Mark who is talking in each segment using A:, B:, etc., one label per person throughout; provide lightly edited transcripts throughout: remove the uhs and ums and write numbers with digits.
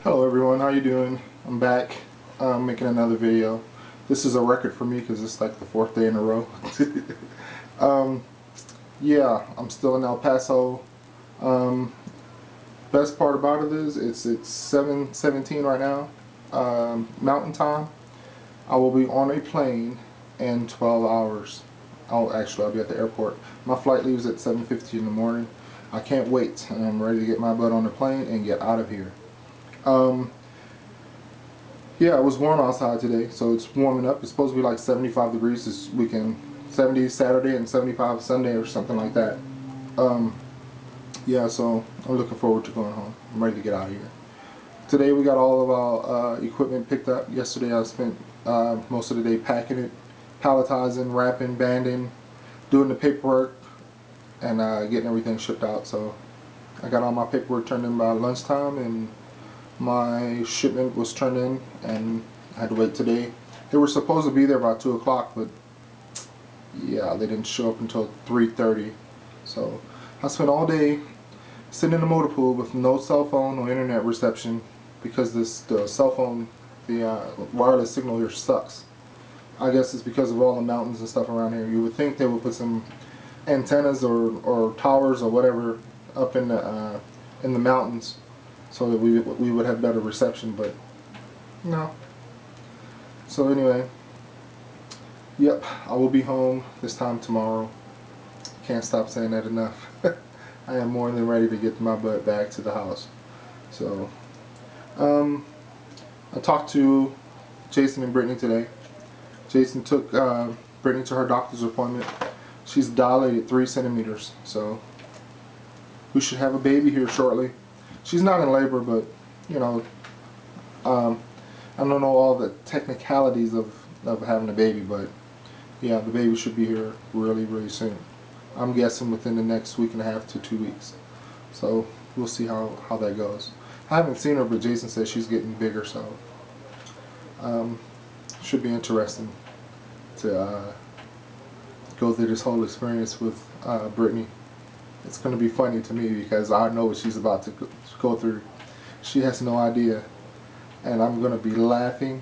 A: Hello everyone, how you doing? I'm back making another video. This is a record for me because it's like the fourth day in a row. um, yeah, I'm still in El Paso. Um, Best part about it is it's 7:17 right now, Mountain Time. I will be on a plane in 12 hours. I'll be at the airport. My flight leaves at 7:50 in the morning. I can't wait, and I'm ready to get my butt on the plane and get out of here. Um, Yeah, it was warm outside today, so it's warming up. It's supposed to be like 75 degrees this weekend. 70 Saturday and 75 Sunday or something like that. Um, yeah, so I'm looking forward to going home. I'm ready to get out of here. Today we got all of our equipment picked up. Yesterday I spent most of the day packing it, palletizing, wrapping, banding, doing the paperwork, and getting everything shipped out. So I got all my paperwork turned in by lunchtime, and my shipment was turned in, and I had to wait today. They were supposed to be there by 2 o'clock, but yeah, they didn't show up until 3:30. So I spent all day sitting in the motor pool with no cell phone or internet reception because the cell phone, the wireless signal here sucks. I guess it's because of all the mountains and stuff around here. You would think they would put some antennas or towers or whatever up in the mountains so that we would have better reception, but no. So anyway, yep, I will be home this time tomorrow. Can't stop saying that enough. I am more than ready to get my butt back to the house. So, I talked to Jason and Brittany today. Jason took Brittany to her doctor's appointment. She's dilated 3 centimeters, so we should have a baby here shortly. She's not in labor, but you know, I don't know all the technicalities of having a baby, but yeah, the baby should be here really, really soon. I'm guessing within the next week and a half to 2 weeks. So we'll see how that goes. I haven't seen her, but Jason says she's getting bigger, so should be interesting to go through this whole experience with Brittany. It's going to be funny to me because I know what she's about to go through. She has no idea, and I'm going to be laughing,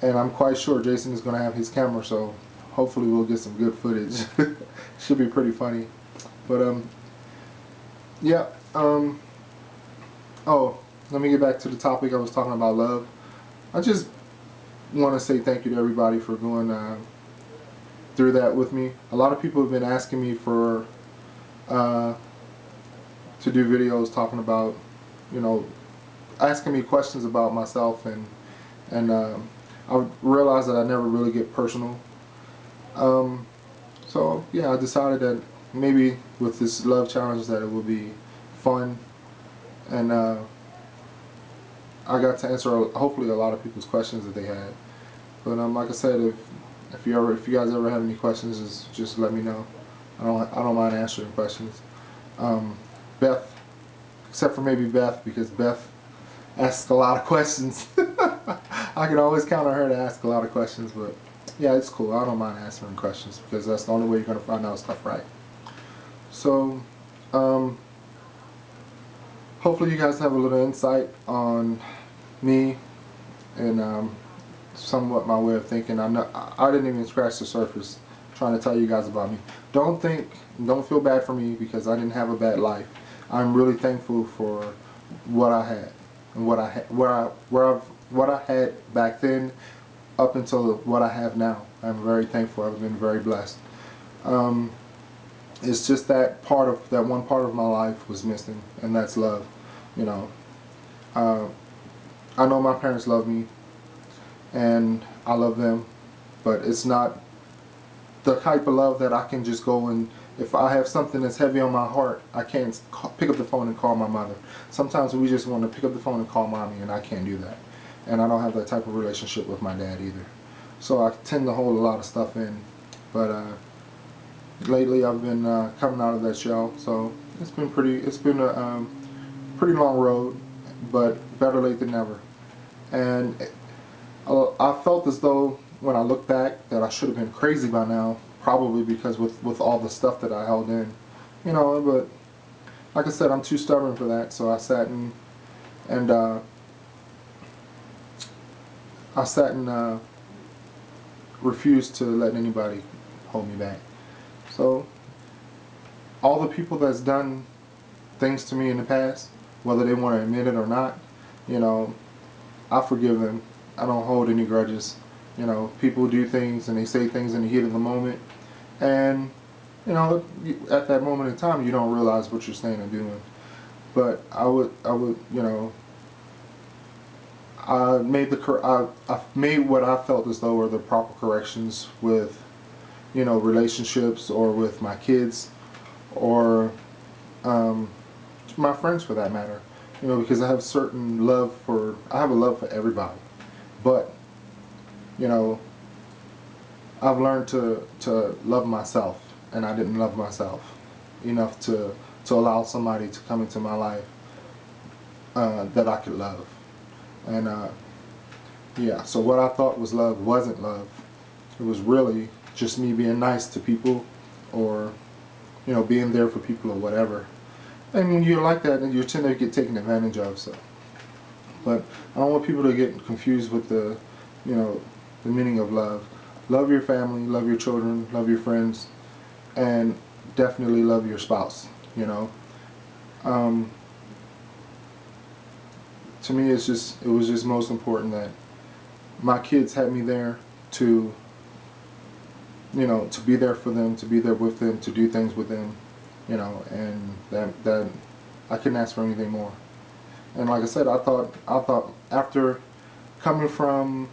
A: and I'm quite sure Jason is going to have his camera, so hopefully we'll get some good footage. Should be pretty funny. But yeah, oh, let me get back to the topic. I was talking about love. I just want to say thank you to everybody for going through that with me. A lot of people have been asking me for to do videos talking about, you know, asking me questions about myself, and I realized that I never really get personal. So yeah, I decided that maybe with this love challenge that it will be fun, and I got to answer hopefully a lot of people's questions that they had. But like I said, if you guys ever have any questions, just let me know. I don't mind answering questions. Beth, except for maybe Beth, because Beth asks a lot of questions. I can always count on her to ask a lot of questions, but yeah, it's cool. I don't mind answering questions because that's the only way you're going to find out stuff right. So, hopefully you guys have a little insight on me and somewhat my way of thinking. I didn't even scratch the surface trying to tell you guys about me. Don't feel bad for me because I didn't have a bad life. I'm really thankful for what I had and what I had back then up until what I have now. I'm very thankful. I've been very blessed. It's just that one part of my life was missing, and that's love. You know, I know my parents love me, and I love them, but it's not the type of love that I can just go and, if I have something that's heavy on my heart, I can't pick up the phone and call my mother. Sometimes we just want to pick up the phone and call mommy, and I can't do that. And I don't have that type of relationship with my dad either. So I tend to hold a lot of stuff in. But lately I've been coming out of that shell, so it's been a pretty long road, but better late than never. And I felt as though when I look back that I should have been crazy by now, probably because with all the stuff that I held in, you know. But like I said, I'm too stubborn for that, so I sat and I sat and refused to let anybody hold me back. So all the people that's done things to me in the past, whether they want to admit it or not, you know, I forgive them. I don't hold any grudges. You know, people do things and they say things in the heat of the moment, and you know, at that moment in time, you don't realize what you're saying and doing. But I would, you know, I made I made what I felt as though were the proper corrections with, you know, relationships or with my kids or um, my friends for that matter. You know, because I have I have a love for everybody. But, you know, I've learned to love myself, and I didn't love myself enough to allow somebody to come into my life that I could love. And yeah, so what I thought was love wasn't love. It was really just me being nice to people, or, you know, being there for people or whatever. And when you're like that, you tend to get taken advantage of. So, but I don't want people to get confused with the, you know, the meaning of love. Love your family, love your children, love your friends, and definitely love your spouse. You know, to me, it was just most important that my kids had me there to, you know, to be there for them, to be there with them, to do things with them, you know, and that I couldn't ask for anything more. And like I said, I thought after coming from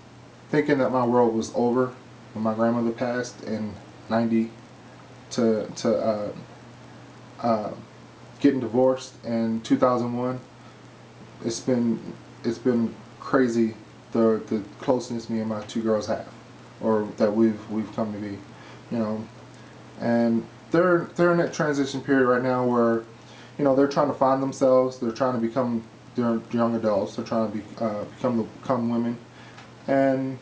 A: thinking that my world was over when my grandmother passed in '90 to getting divorced in 2001, it's been crazy the closeness me and my two girls have, or that we've come to be, you know. And they're in that transition period right now where, you know, they're trying to find themselves. They're trying to become, they're young adults. They're trying to become women. And,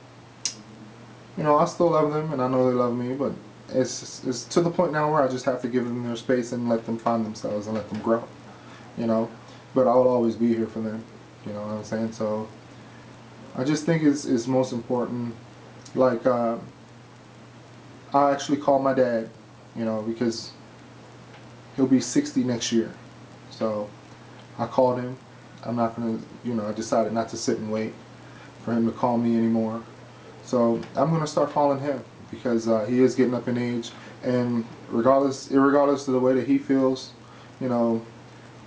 A: you know, I still love them, and I know they love me, but it's to the point now where I just have to give them their space and let them find themselves and let them grow, you know. But I will always be here for them, you know what I'm saying? So I just think it's most important. Like, I actually called my dad, you know, because he'll be 60 next year. So I called him. I'm not gonna, you know, I decided not to sit and wait for him to call me anymore. So I'm gonna start calling him, because he is getting up in age, and irregardless of the way that he feels, you know,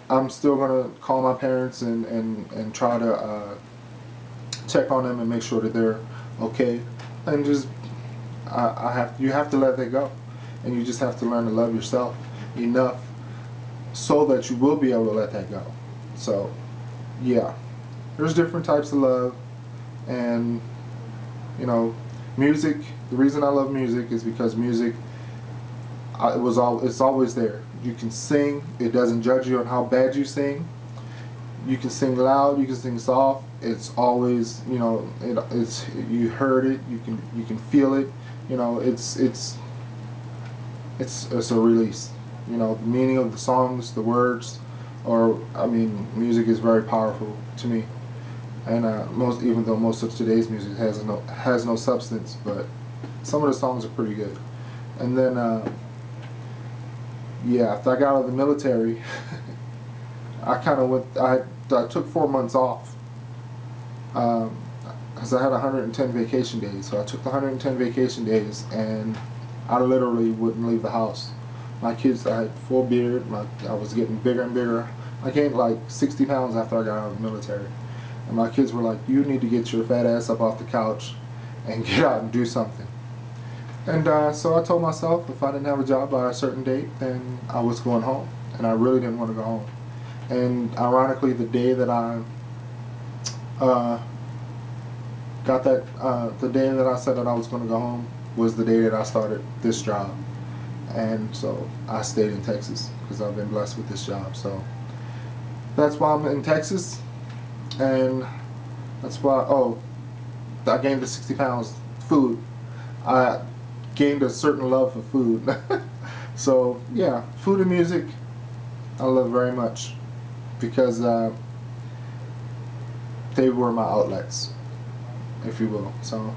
A: I'm still gonna call my parents and try to check on them and make sure that they're okay. And just you have to let that go, and you just have to learn to love yourself enough so that you will be able to let that go. So yeah, there's different types of love. And, you know, music, the reason I love music is because music, it's always there. You can sing. It doesn't judge you on how bad you sing. You can sing loud, you can sing soft. It's always, you know, it's you heard it, you can feel it. You know, it's a release. You know, the meaning of the songs, the words, or, I mean, music is very powerful to me. And even though most of today's music has no substance, but some of the songs are pretty good. And then yeah, after I got out of the military, I kind of went. I took 4 months off because I had 110 vacation days. So I took the 110 vacation days, and I literally wouldn't leave the house. My kids, I had full beard. I was getting bigger and bigger. I gained like 60 pounds after I got out of the military. And my kids were like, "You need to get your fat ass up off the couch and get out and do something." And so I told myself if I didn't have a job by a certain date, then I was going home. And I really didn't want to go home. And ironically, the day that I the day that I said that I was going to go home was the day that I started this job. And so I stayed in Texas because I've been blessed with this job. So that's why I'm in Texas. And that's why, I gained the 60 pounds. Food. I gained a certain love for food. So yeah, food and music I love very much, because they were my outlets. if you will. So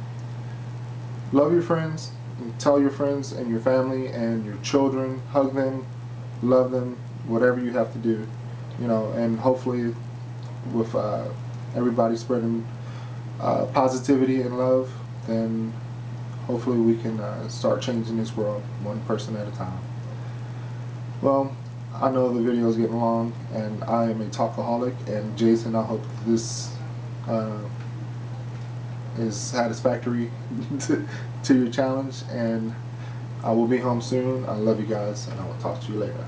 A: love your friends, and tell your friends and your family and your children, hug them, love them, whatever you have to do, you know. And hopefully with everybody spreading positivity and love, then hopefully we can start changing this world one person at a time. Well, I know the video is getting long, and I am a talkaholic, and Jason, I hope this is satisfactory to your challenge, and I will be home soon. I love you guys, and I will talk to you later.